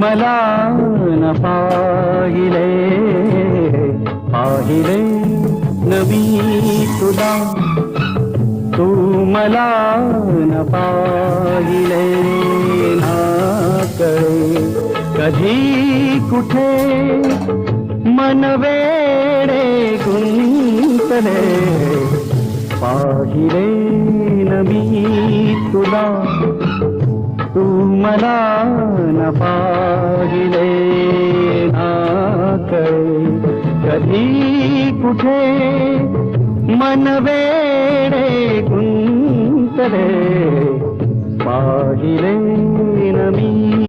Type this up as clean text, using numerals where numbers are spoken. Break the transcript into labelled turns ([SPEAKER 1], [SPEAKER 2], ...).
[SPEAKER 1] मला न पाहिले पाहिले न मी तुला तू मला न पाहिले ना कळे कधी कुठे मन वेडे गुंतले पाहिले न मी तुला तू मला न पाहिले ना कळे कधी कुठे मन वेडे गुंतले पाहिले न मी